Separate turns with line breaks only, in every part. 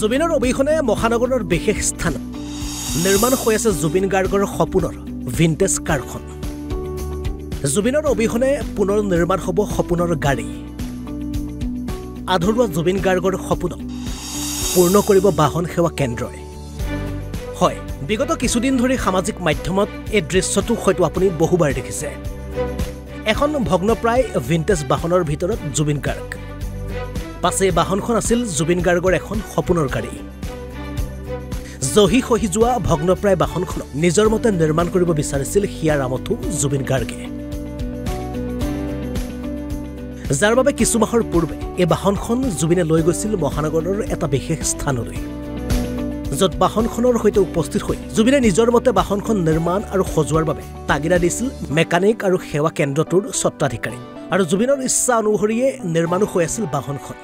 জুবিনৰ অবিহনে মহানগৰৰ বিশেষ স্থান নিৰ্মাণ হৈ আছে জুবিন গাৰ্গৰ সপোনৰ ভিন্টেজ কাৰখন। জুবিনৰ অবিহনে পুনৰ নিৰ্মাণ হ'ব সপোনৰ গাড়ী। আধৰুৱা জুবিন গাৰ্গৰ সপোনক পূৰ্ণ কৰিব বাহন সেৱা কেন্দ্ৰই। হয়, বিগত কিছুদিন ধৰি সামাজিক মাধ্যমত এই দৃশ্যটো হয়তো আপুনি বহুবাৰ দেখিছে। এখন ভগ্নপ্ৰায় ভিন্টেজ বাহনৰ ভিতৰত জুবিন গাৰ্গ। পাছে বাহনখন আছিল জুবিন গাৰ্গৰ এখন সপোনৰ গাড়ী। জহি খহি যোৱা ভগ্নপ্ৰায় বাহনখনক নিজৰ মতে নিৰ্মাণ কৰিব বিচাৰিছিল হিয়াৰ আমঠু জুবিন গাৰ্গে, যাৰ বাবে কিছু মাহৰ পূৰ্বে এই বাহনখন জুবিনে লৈ গৈছিল মহানগৰৰ এটা বিশেষ স্থানলৈ, য'ত বাহনখনৰ সৈতে উপস্থিত হৈ জুবিনে নিজৰ মতে বাহনখন নিৰ্মাণ আৰু সজোৱাৰ বাবে তাগিদা দিছিল মেকানিক আৰু সেৱা কেন্দ্ৰটোৰ স্বত্বাধিকাৰী। আৰু জুবিনৰ ইচ্ছা অনুসৰিয়ে নিৰ্মাণো হৈ আছিল বাহনখন।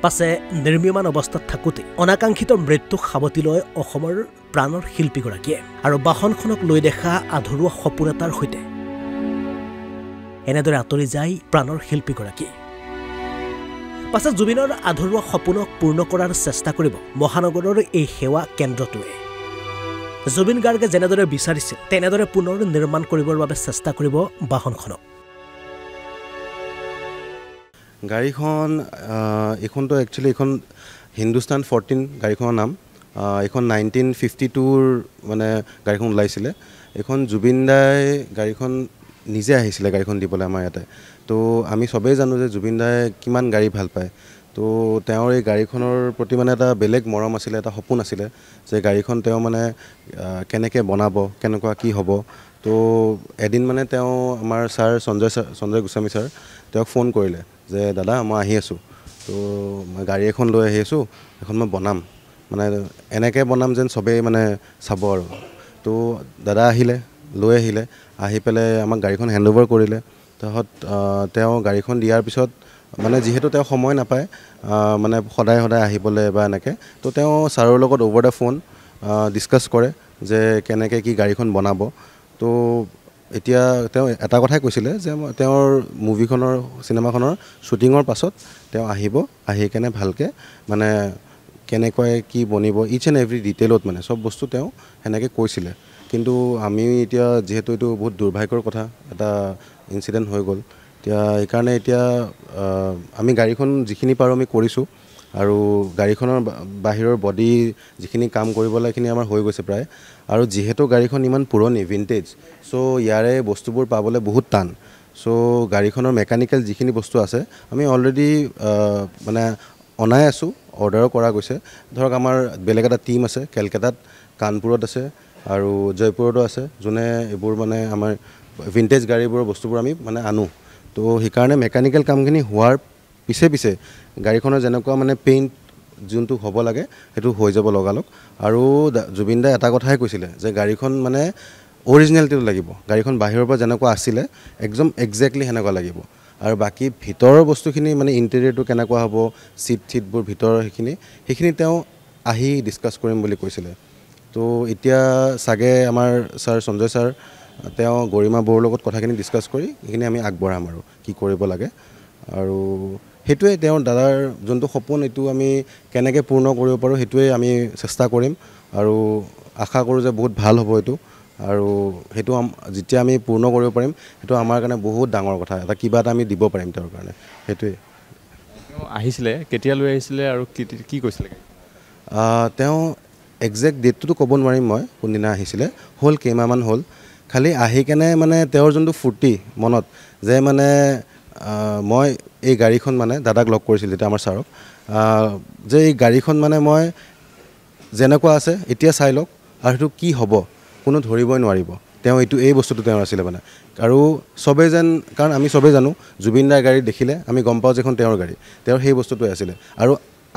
পাছে নিৰ্মীয়মান অৱস্থাত থাকোঁতে অনাকাংক্ষিত মৃত্যুক সাৱটি লয় অসমৰ প্ৰাণৰ শিল্পীগৰাকীয়ে। আৰু বাহনখনক লৈ দেখা আধৰুৱা সপোন এটাৰ সৈতে এনেদৰে আঁতৰি যায় প্ৰাণৰ শিল্পীগৰাকী। পাছে জুবিনৰ আধৰুৱা সপোনক পূৰ্ণ কৰাৰ চেষ্টা কৰিব মহানগৰৰ এই সেৱা কেন্দ্ৰটোৱে। জুবিন গাৰ্গে যেনেদৰে বিচাৰিছিল তেনেদৰে পুনৰ নিৰ্মাণ কৰিবৰ বাবে চেষ্টা কৰিব বাহনখনক।
গাড়ীখন এইখনতো একচুৱেলি এইখন হিন্দুস্তান 14 গাড়ীখনৰ নাম। এইখন 1952 মানে গাড়ীখন ওলাইছিলে। এইখন জুবিন দাই গাড়ীখন নিজে আহিছিলে গাড়ীখন দিবলৈ আমাৰ ইয়াতে। তো আমি চবেই জানো যে জুবিন দাই কিমান গাড়ী ভাল পায়। তো তেওঁৰ এই গাড়ীখনৰ প্ৰতি মানে এটা বেলেগ মৰম আছিলে, এটা সপোন আছিলে যে গাড়ীখন তেওঁ মানে কেনেকৈ বনাব, কেনেকুৱা কি হ'ব। তো এদিন মানে তেওঁ আমাৰ ছাৰ সঞ্জয় গোস্বামী ছাৰ তেওঁক ফোন কৰিলে যে দাদা মই আহি আছোঁ, তো মই গাড়ী এখন লৈ আহি আছোঁ, এখন মই বনাম, মানে এনেকৈ বনাম যেন চবেই মানে চাব আৰু। তো দাদা আহিলে, লৈ আহিলে, আহি পেলাই আমাক গাড়ীখন হেণ্ডঅভাৰ কৰিলে। তাৰপিছত তেওঁ গাড়ীখন দিয়াৰ পিছত মানে যিহেতু তেওঁ সময় নাপায় মানে সদায় আহিবলৈ বা এনেকৈ, তো তেওঁ ছাৰৰ লগত অভাৰ দ্য ফোন ডিছকাছ কৰে যে কেনেকৈ কি গাড়ীখন বনাব। তো এতিয়া তেওঁ এটা কথাই কৈছিলে যে তেওঁৰ চিনেমাখনৰ শ্বুটিঙৰ পাছত তেওঁ আহিব, আহি কেনে ভালকৈ মানে কেনেকৈ কি বনিব ইচ এণ্ড এভৰি ডিটেইলত মানে চব বস্তু তেওঁ সেনেকৈ কৈছিলে। কিন্তু আমি এতিয়া যিহেতু এইটো বহুত দুৰ্ভাগ্যৰ কথা, এটা ইনচিডেণ্ট হৈ গ'ল, এতিয়া সেইকাৰণে এতিয়া আমি গাড়ীখন যিখিনি পাৰোঁ আমি কৰিছোঁ। আৰু গাড়ীখনৰ বাহিৰৰ বডি যিখিনি কাম কৰিব লাগে সেইখিনি আমাৰ হৈ গৈছে প্ৰায়। আৰু যিহেতু গাড়ীখন ইমান পুৰণি ভিন্টেজ, চ' ইয়াৰে বস্তুবোৰ পাবলৈ বহুত টান। চ' গাড়ীখনৰ মেকানিকেল যিখিনি বস্তু আছে আমি অলৰেডি মানে অনাই আছোঁ, অৰ্ডাৰো কৰা গৈছে। ধৰক আমাৰ বেলেগ এটা টীম আছে কেলকাতাত, কানপুৰত আছে আৰু জয়পুৰতো আছে, যোনে এইবোৰ মানে আমাৰ ভিন্টেজ গাড়ীবোৰৰ বস্তুবোৰ আমি মানে আনো। তো সেইকাৰণে মেকানিকেল কামখিনি হোৱাৰ পিছে গাড়ীখনৰ যেনেকুৱা মানে পেইণ্ট যোনটো হ'ব লাগে সেইটো হৈ যাব লগালগ। আৰু জুবিন দাই এটা কথাই কৈছিলে যে গাড়ীখন মানে অৰিজিনেলিটিটো লাগিব, গাড়ীখন বাহিৰৰ পৰা যেনেকুৱা আছিলে একদম একজেক্টলি সেনেকুৱা লাগিব। আৰু বাকী ভিতৰৰ বস্তুখিনি মানে ইণ্টেৰিয়ৰটো কেনেকুৱা হ'ব, চিটবোৰ ভিতৰৰ সেইখিনি তেওঁ আহি ডিছকাছ কৰিম বুলি কৈছিলে। তো এতিয়া চাগে আমাৰ ছাৰ সঞ্জয় ছাৰ তেওঁ গৰিমা বৰুৰ লগত কথাখিনি ডিছকাছ কৰি সেইখিনি আমি আগবঢ়াম আৰু কি কৰিব লাগে। আৰু সেইটোৱে তেওঁৰ দাদাৰ যোনটো সপোন, এইটো আমি কেনেকৈ পূৰ্ণ কৰিব পাৰোঁ সেইটোৱে আমি চেষ্টা কৰিম। আৰু আশা কৰোঁ যে বহুত ভাল হ'ব এইটো। আৰু সেইটো যেতিয়া আমি পূৰ্ণ কৰিব পাৰিম সেইটো আমাৰ কাৰণে বহুত ডাঙৰ কথা, কিবা এটা আমি দিব পাৰিম তেওঁৰ কাৰণে, সেইটোৱে।
তেওঁ আহিছিলে, কেতিয়ালৈ আহিছিলে আৰু কি কৈছিলে?
তেওঁ একজেক্ট ডেটটোতো ক'ব নোৱাৰিম মই কোনদিনা আহিছিলে, হ'ল কেইমাহমান হ'ল। খালি আহি কেনে মানে তেওঁৰ যোনটো ফূৰ্তি মনত যে মানে মই এই গাড়ীখন মানে দাদাক লগ কৰিছিলোঁ তেতিয়া আমাৰ ছাৰক, যে এই গাড়ীখন মানে মই যেনেকুৱা আছে এতিয়া চাই লওক আৰু সেইটো কি হ'ব কোনো ধৰিবই নোৱাৰিব। তেওঁ এই বস্তুটো তেওঁৰ আছিলে মানে। আৰু চবেই যেন, কাৰণ আমি চবেই জানো জুবিন দাৰ গাড়ী দেখিলে আমি গম পাওঁ যে এখন তেওঁৰ গাড়ী, তেওঁৰ সেই বস্তুটোৱে আছিলে। আৰু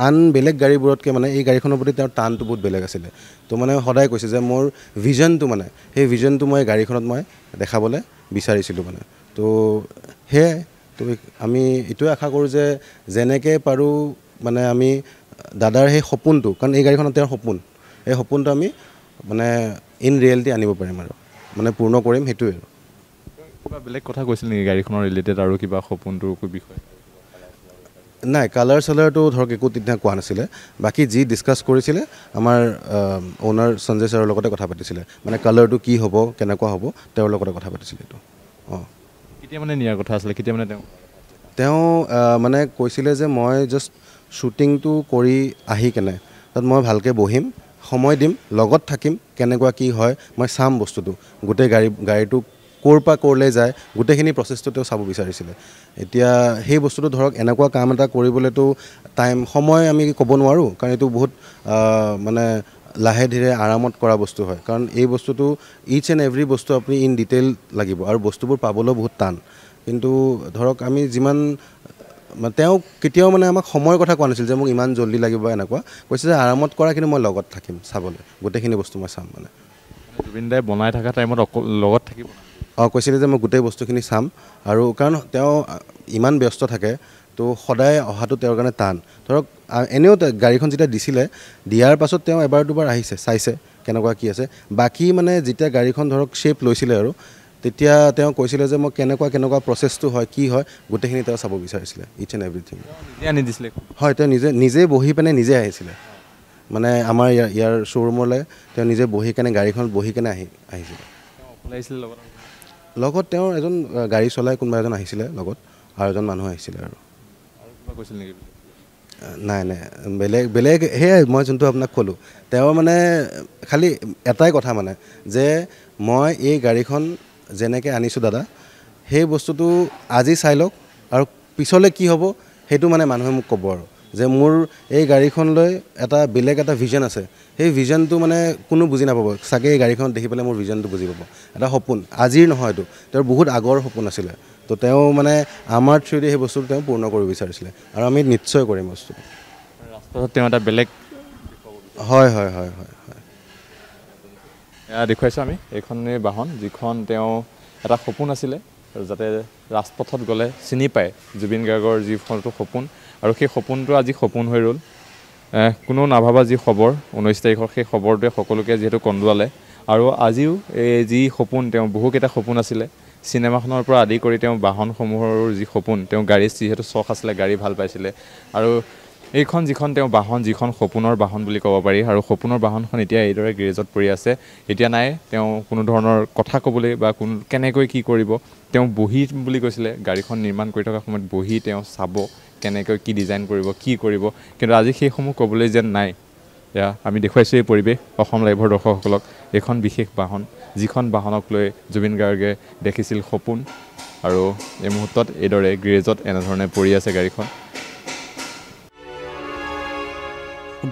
আন বেলেগ গাড়ীবোৰতকৈ মানে এই গাড়ীখনৰ প্ৰতি তেওঁৰ টানটো বহুত বেলেগ আছিলে। তো মানে সদায় কৈছে যে মোৰ ভিজনটো মানে সেই ভিজনটো মই গাড়ীখনত মই দেখাবলৈ বিচাৰিছিলোঁ মানে। তো সেয়াই, তো আমি এইটোৱে আশা কৰোঁ যে যেনেকৈ পাৰোঁ মানে আমি দাদাৰ সেই সপোনটো, কাৰণ এই গাড়ীখনত তেওঁৰ সপোন, এই সপোনটো আমি মানে ইন ৰিয়েলিটি আনিব পাৰিম আৰু মানে পূৰ্ণ কৰিম, সেইটোৱে।
কিবা বেলেগ কথা কৈছিল নেকি গাড়ীখনৰ ৰিলেটেড আৰু কিবা সপোনটোৰ বিষয়ে?
নাই কালাৰ চালাৰটো ধৰক একো তেতিয়া কোৱা নাছিলে বাকী যি ডিছকাছ কৰিছিলে আমাৰ অ'নাৰ সঞ্জয় ছাৰৰ লগতে কথা পাতিছিলে মানে কালাৰটো কি হ'ব কেনেকুৱা হ'ব তেওঁৰ লগতে কথা পাতিছিলে এইটো অঁ
কেতিয়া মানে নিয়াৰ কথা আছিলে কেতিয়া মানে
তেওঁ মানে কৈছিলে যে মই জাষ্ট শ্বুটিংটো কৰি আহি কেনে তাত মই ভালকৈ বহিম সময় দিম লগত থাকিম কেনেকুৱা কি হয় মই চাম বস্তুটো গোটেই গাড়ীটো ক'ৰ পৰা ক'ৰলৈ যায় গোটেইখিনি প্ৰচেছটো তেওঁ চাব বিচাৰিছিলে এতিয়া সেই বস্তুটো ধৰক এনেকুৱা কাম এটা কৰিবলৈতো সময় আমি ক'ব নোৱাৰোঁ কাৰণ এইটো বহুত মানে লাহে ধীৰে আৰামত কৰা বস্তু হয় কাৰণ এই বস্তুটো ইচ এণ্ড এভৰি বস্তু আপুনি ইন ডিটেইল লাগিব আৰু বস্তুবোৰ পাবলৈও বহুত টান কিন্তু ধৰক আমি যিমান তেওঁ কেতিয়াও মানে আমাক সময়ৰ কথা কোৱা নাছিল যে মোক ইমান জল্দি লাগিব এনেকুৱা কৈছে যে আৰামত কৰা কিন্তু মই লগত থাকিম চাবলৈ গোটেইখিনি বস্তু মই চাম মানে
জুবিন দাই বনাই থকা টাইমত লগত থাকিব
কৈছিলে যে মই গোটেই বস্তুখিনি চাম আৰু কাৰণ তেওঁ ইমান ব্যস্ত থাকে তো সদায় অহাটো তেওঁৰ কাৰণে টান ধৰক এনেও গাড়ীখন যেতিয়া দিছিলে দিয়াৰ পাছত তেওঁ এবাৰ দুবাৰ আহিছে চাইছে কেনেকুৱা কি আছে বাকী মানে যেতিয়া গাড়ীখন ধৰক শ্বেপ লৈছিলে আৰু তেতিয়া তেওঁ কৈছিলে যে মই কেনেকুৱা প্ৰচেছটো হয় কি হয় গোটেইখিনি তেওঁ চাব বিচাৰিছিলে ইচ এণ্ড এভৰিথিং
আনি দিছিলে
হয় তেওঁ নিজে বহি পিনে নিজে আহিছিলে মানে আমাৰ ইয়াৰ শ্ব'ৰুমলৈ তেওঁ নিজে বহি কেনে গাড়ীখনত বহি কেনে আহিছিলে
আহিছিলে
লগত তেওঁৰ এজন গাড়ী চলাই কোনোবা এজন আহিছিলে লগত আৰু এজন মানুহ আহিছিলে আৰু
কিবা কৈছিল নেকি
নাই বেলেগ সেয়াই মই যোনটো আপোনাক ক'লোঁ তেওঁ মানে খালি এটাই কথা মানে যে মই এই গাড়ীখন যেনেকৈ আনিছোঁ দাদা সেই বস্তুটো আজি চাই লওক আৰু পিছলৈ কি হ'ব সেইটো মানে মানুহে মোক ক'ব আৰু যে মোৰ এই গাড়ীখনলৈ বেলেগ এটা ভিজন আছে সেই ভিজনটো মানে কোনো বুজি নাপাব চাগে এই গাড়ীখন দেখি পেলাই মোৰ ভিজনটো বুজি পাব এটা সপোন আজিৰ নহয় এইটো তেওঁৰ বহুত আগৰ সপোন আছিলে তো তেওঁ মানে আমাৰ থ্ৰুদি সেই বস্তুটো তেওঁ পূৰ্ণ কৰিব বিচাৰিছিলে আৰু আমি নিশ্চয় কৰিম বস্তুটো
ৰাস্তাত তেওঁ এটা বেলেগ
হয়
এয়া দেখুৱাইছোঁ আমি এইখনেই বাহন যিখন তেওঁ এটা সপোন আছিলে যাতে ৰাজপথত গ'লে চিনি পায় জুবিন গাৰ্গৰ যিখনটো সপোন আৰু সেই সপোনটো আজি সপোন হৈ ৰ'ল কোনো নাভাবা যি খবৰ 19 তাৰিখৰ সেই খবৰটোৱে সকলোকে যিহেতু কন্দুৱালে আৰু আজিও এই যি সপোন তেওঁ বহুকেইটা সপোন আছিলে চিনেমাখনৰ পৰা আদি কৰি তেওঁ বাহনসমূহৰ যি সপোন তেওঁ গাড়ী যিহেতু চখ আছিলে গাড়ী ভাল পাইছিলে আৰু এইখন যিখন তেওঁ বাহন যিখন সপোনৰ বাহন বুলি ক'ব পাৰি আৰু সপোনৰ বাহনখন এতিয়া এইদৰে গেৰেজত পৰি আছে এতিয়া নাই তেওঁ কোনো ধৰণৰ কথা ক'বলৈ বা কেনেকৈ কি কৰিব তেওঁ বহি বুলি কৈছিলে গাড়ীখন নিৰ্মাণ কৰি থকা সময়ত বহি তেওঁ চাব কেনেকৈ কি ডিজাইন কৰিব কিন্তু আজি সেইসমূহ ক'বলৈ যেন নাই এয়া আমি দেখুৱাইছোঁ এই পৰিৱেশ অসম লাইভৰ দৰ্শকসকলক এইখন বিশেষ বাহন যিখন বাহনক লৈ জুবিন গাৰ্গে দেখিছিল সপোন আৰু এই মুহূৰ্তত এইদৰে গেৰেজত এনেধৰণে পৰি আছে গাড়ীখন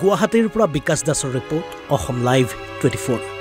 গুৱাহাটীৰ পৰা বিকাশ দাসৰ ৰিপৰ্ট অসম লাইভ 24